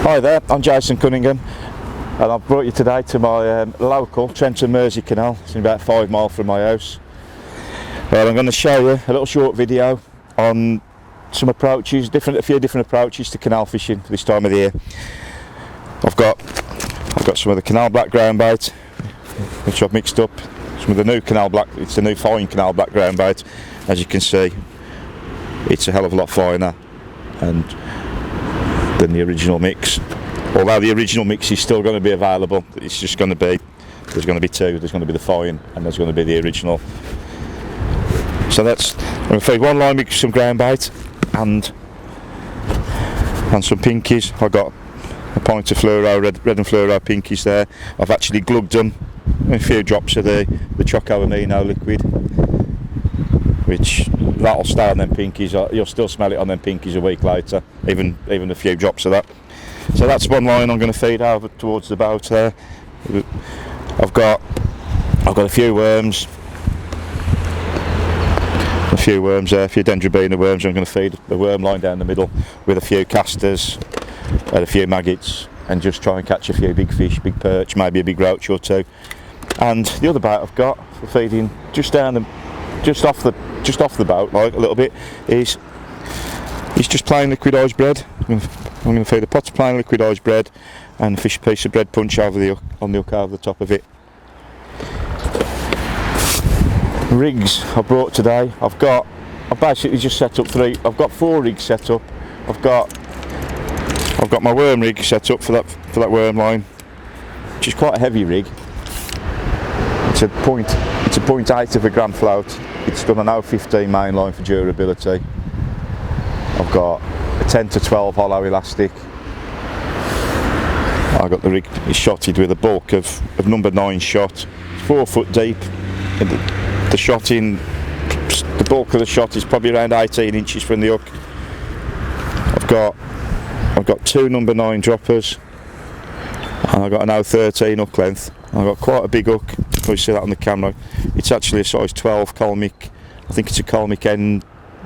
Hi there, I'm Jason Cunningham and I've brought you today to my local Trenton Mersey canal. It's about 5 miles from my house. Well, I'm going to show you a little short video on some approaches, a few different approaches to canal fishing this time of the year. I've got some of the canal black ground bait, which I've mixed up. Some of the new canal black, it's the new fine canal black ground bait. As you can see, it's a hell of a lot finer than the original mix. Although the original mix is still going to be available, it's just going to be, there's going to be two. There's going to be the fine and there's going to be the original. So I'm going to feed one line with some ground bait and some pinkies. I've got a pint of fluoro, red and fluoro pinkies there. I've actually glugged them with a few drops of the choco amino liquid, which that'll stay on them pinkies. You'll still smell it on them pinkies a week later, even a few drops of that. So that's one line I'm going to feed over towards the boat there. I've got a few worms there, a few dendrobina worms. I'm going to feed the worm line down the middle with a few casters and a few maggots, and just try and catch a few big fish, big perch, maybe a big roach or two. And the other bait I've got for feeding just off the boat, like a little bit, is just plain liquidised bread. I'm going to feed a pot of plain liquidised bread and a piece of bread punch on the hook over the top of it. Rigs I brought today. I've basically just set up I've got 4 rigs set up. I've got my worm rig set up for that worm line, which is quite a heavy rig. It's a 0.8 of a gram float. It's done an 0.15 main line for durability. I've got a 10 to 12 hollow elastic. I've got the rig shotted with a bulk of number 9 shot. It's 4 foot deep. And the bulk of the shot is probably around 18 inches from the hook. I've got 2 number 9 droppers, and I've got an 0.13 hook length. I've got quite a big hook. You see that on the camera. It's actually a size 12 Colmic. I think it's a Colmic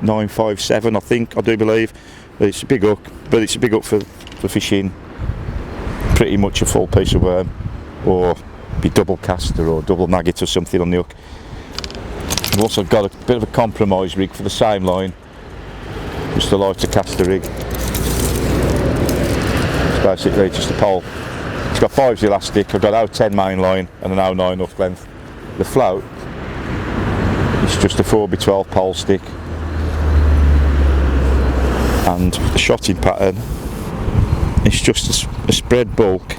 N957. I do believe. But it's a big hook, but it's a big hook for fishing pretty much a full piece of worm, or be double caster or double maggot or something on the hook. I've also got a bit of a compromise rig for the same line, just a lighter caster rig. It's basically just a pole. It's got 5's elastic. I've got 0.10 main line and an 0.9 hook length. The float is just a 4x12 pole stick, and the shotting pattern is just a spread bulk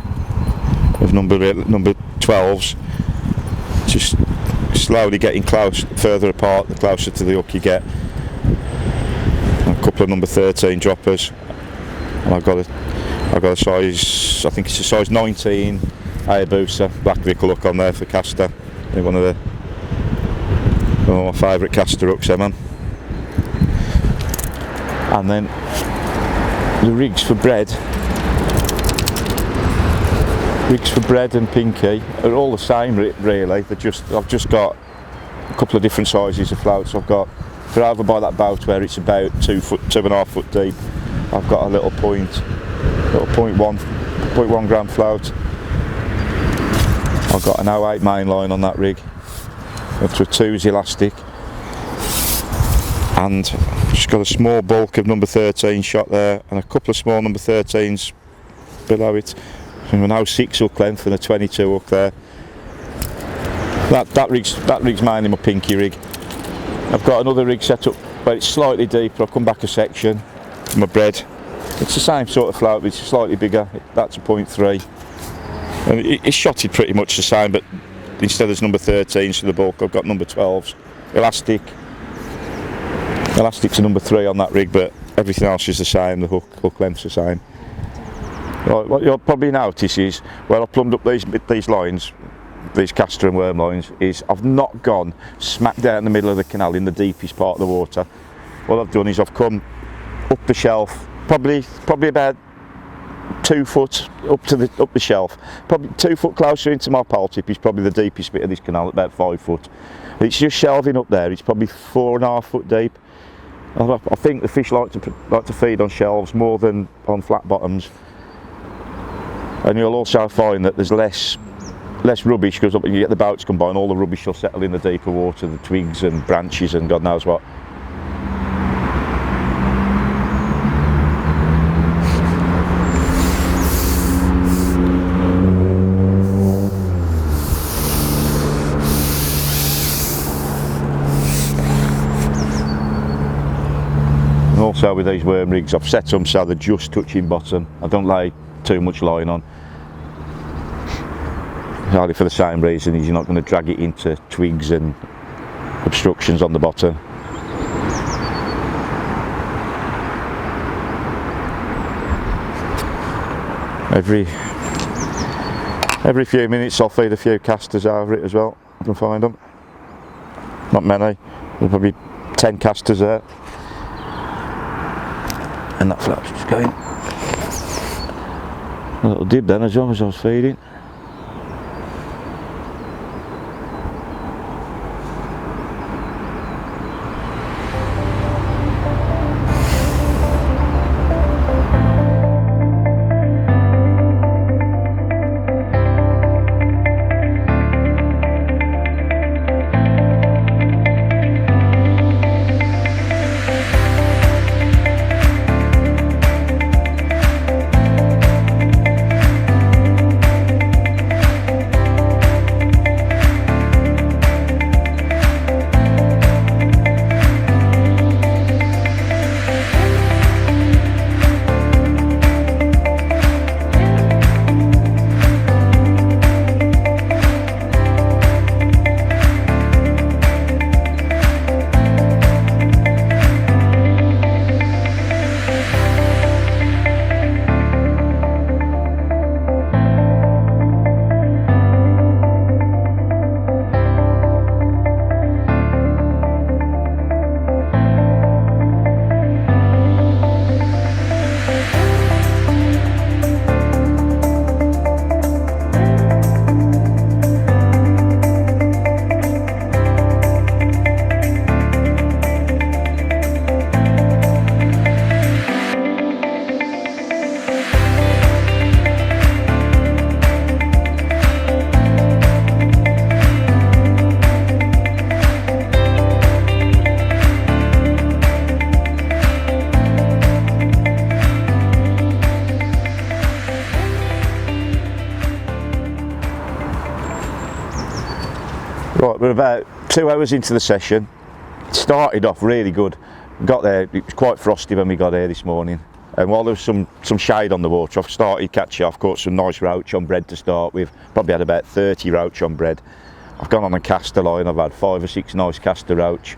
of number 12s, just slowly getting further apart the closer to the hook you get. A couple of number 13 droppers, and I've got a size, I think it's a size 19 Hayabusa black vickle hook on there for caster. One of my favourite caster hooks there, man. And then the rigs for bread and pinky are all the same really. I've just got a couple of different sizes of floats. I've got, for over by that boat where it's about 2.5 foot deep, I've got a little 0.1 gram float. I've got an 0.8 main line on that rig, up to a 2's elastic, and just got a small bulk of number 13 shot there, and a couple of small number 13s below it, and an 0.6 hook length and a 22 hook there. That rig's mainly my pinky rig. I've got another rig set up where it's slightly deeper. I've come back a section for my bread. It's the same sort of float, but it's slightly bigger. That's a 0.3. And it's shotted pretty much the same, but instead of number 13s for the bulk, I've got number 12s. Elastic's a number 3 on that rig, but everything else is the same. The hook length's the same. Right, what you'll probably notice is where I've plumbed up these lines, these caster and worm lines, is I've not gone smack down the middle of the canal in the deepest part of the water. What I've done is I've come up the shelf, probably about 2 foot up the shelf, probably 2 foot closer into my pole tip is probably the deepest bit of this canal, about 5 foot. It's just shelving up there. It's probably 4.5 foot deep. I think the fish like to feed on shelves more than on flat bottoms. and you'll also find that there's less rubbish, because when you get the boats come by and all the rubbish will settle in the deeper water, the twigs and branches and God knows what. And also with these worm rigs, I've set them so they're just touching bottom. I don't lay too much line on. Only for the same reason, is you're not going to drag it into twigs and obstructions on the bottom. Every few minutes I'll feed a few casters over it as well. I can find them. Not many. There's probably 10 casters there. And that float's just going. A little dib then as well as I was feeding. Right, we're about 2 hours into the session. It started off really good. Got there, it was quite frosty when we got here this morning. And while there was some shade on the water, I've started catching off, caught some nice roach on bread to start with. Probably had about 30 roach on bread. I've gone on a caster line, I've had 5 or 6 nice caster roach.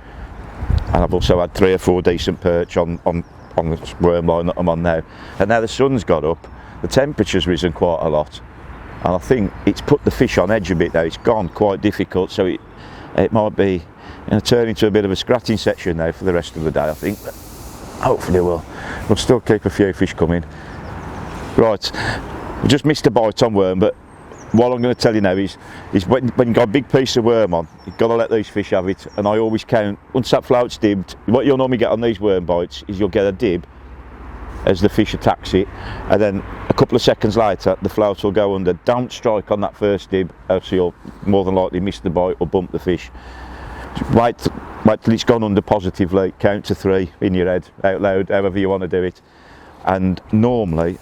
And I've also had 3 or 4 decent perch on the worm line that I'm on now. And now the sun's got up, the temperature's risen quite a lot. And I think it's put the fish on edge a bit now. It's gone quite difficult, so it might be turn into a bit of a scratching section now for the rest of the day, I think. But hopefully we'll still keep a few fish coming. Right, we just missed a bite on worm, but what I'm going to tell you now is when you've got a big piece of worm on, you've got to let these fish have it. And I always count, once that float's dibbed, what you'll normally get on these worm bites is you'll get a dib as the fish attacks it, and then a couple of seconds later the float will go under. Don't strike on that first dib, else you'll more than likely miss the bite or bump the fish. Wait till it's gone under positively, count to 3 in your head, out loud, however you want to do it, and normally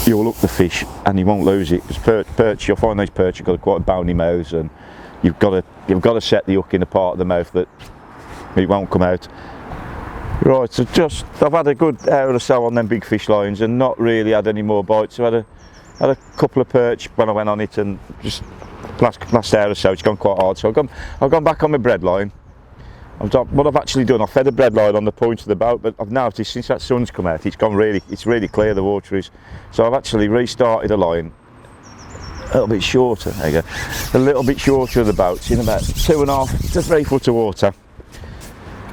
you'll hook the fish and you won't lose it, because perch, you'll find these perch have got quite bony mouths, and you've got to set the hook in a part of the mouth that it won't come out. Right, so I've had a good hour or so on them big fish lines and not really had any more bites. I had a couple of perch when I went on it, and just last hour or so it's gone quite hard. So I've gone back on my bread line. What I've actually done, I've fed the bread line on the point of the boat, but I've noticed since that sun's come out, it's really clear, the water is. So I've actually restarted a line a little bit shorter. There you go, a little bit shorter of the boats, in about 2.5 to 3 foot of water.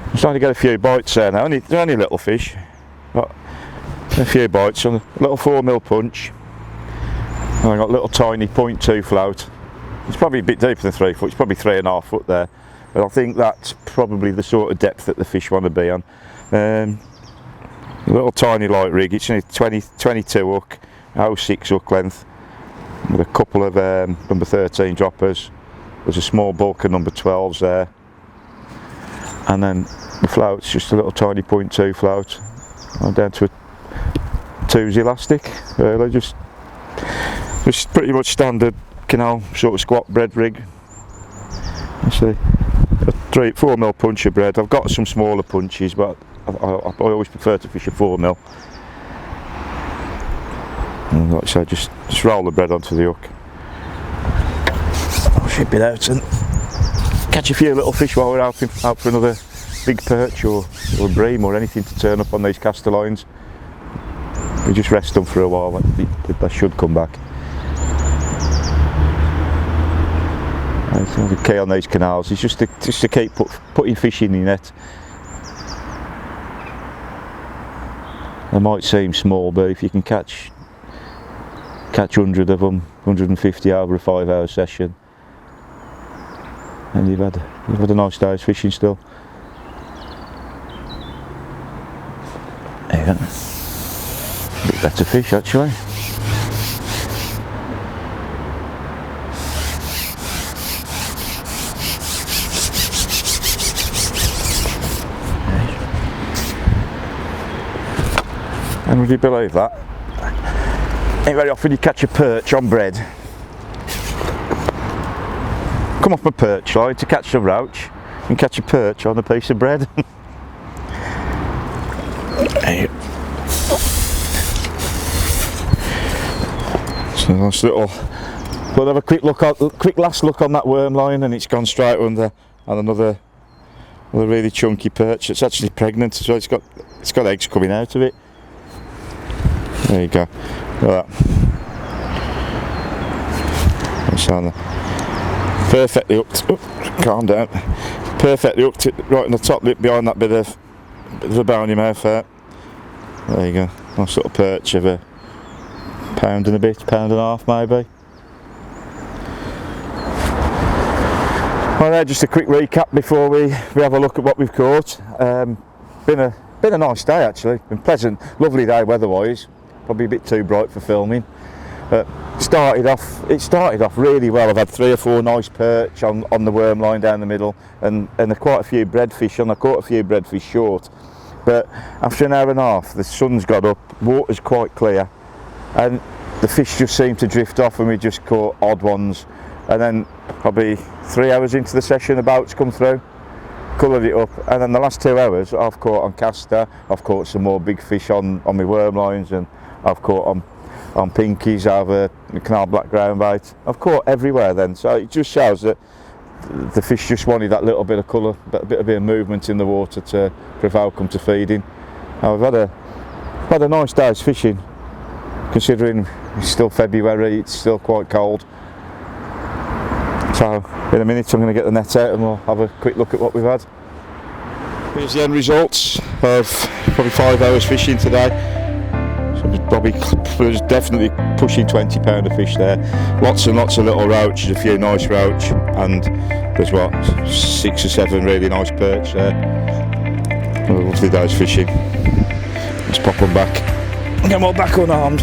I'm starting to get a few bites there now. They're only little fish, but a few bites on a little 4mm punch. And I've got a little tiny 0.2 float. It's probably a bit deeper than 3 foot, it's probably 3.5 foot there. But I think that's probably the sort of depth that the fish want to be on. A little tiny light rig, it's only 22 hook, 06 hook length with a couple of number 13 droppers. There's a small bulk of number 12s there, and then the float's just a little tiny 0.2 float. I'm down to a 2's elastic, really, just pretty much standard Canal sort of squat bread rig. Actually, a 4mm puncher bread. I've got some smaller punches, but I always prefer to fish a 4mm. And like I said, just roll the bread onto the hook. I'll ship it out and catch a few little fish while we're out for another big perch or bream or anything to turn up on these caster lines. We just rest them for a while, they should come back. The key on these canals is just to keep putting fish in the net. They might seem small, but if you can catch 100 of them, 150 over a 5-hour session, and you've had a nice day's fishing still. There you go. A bit better fish actually. And would you believe that? Ain't very often you catch a perch on bread. Come off my perch line to catch a roach and catch a perch on a piece of bread. So nice little. We'll have a quick last look on that worm line, and it's gone straight under, and another really chunky perch. It's actually pregnant, so it's got eggs coming out of it. There you go. Look at that. That's on there. Perfectly hooked. Oh, calm down. Perfectly hooked it right in the top lip behind that bit of a bony mouth there. There you go. Nice little perch of a pound and a bit, pound and a half maybe. Well, there, just a quick recap before we have a look at what we've caught. Been a nice day actually. Been pleasant, lovely day weather-wise. Probably a bit too bright for filming. It started off really well. I've had 3 or 4 nice perch on the worm line down the middle, and quite a few breadfish on. I caught a few breadfish short, but after an hour and a half the sun's got up, water's quite clear, and the fish just seemed to drift off, and we just caught odd ones. And then probably 3 hours into the session, a boat's come through, coloured it up, and then the last 2 hours I've caught on caster, I've caught some more big fish on my worm lines, and I've caught on pinkies over the Canal black ground bait. I've caught everywhere then, so it just shows that the fish just wanted that little bit of colour, a bit of movement in the water to provoke them to feeding. Now we've had a nice day's fishing, considering it's still February, it's still quite cold. So in a minute I'm going to get the net out and we'll have a quick look at what we've had. Here's the end results of probably 5 hours fishing today. There's definitely pushing 20 pound of fish there. Lots and lots of little roaches, a few nice roach, and there's what, 6 or 7 really nice perch there. A lovely day's fishing. Let's pop them back and get them all back unarmed.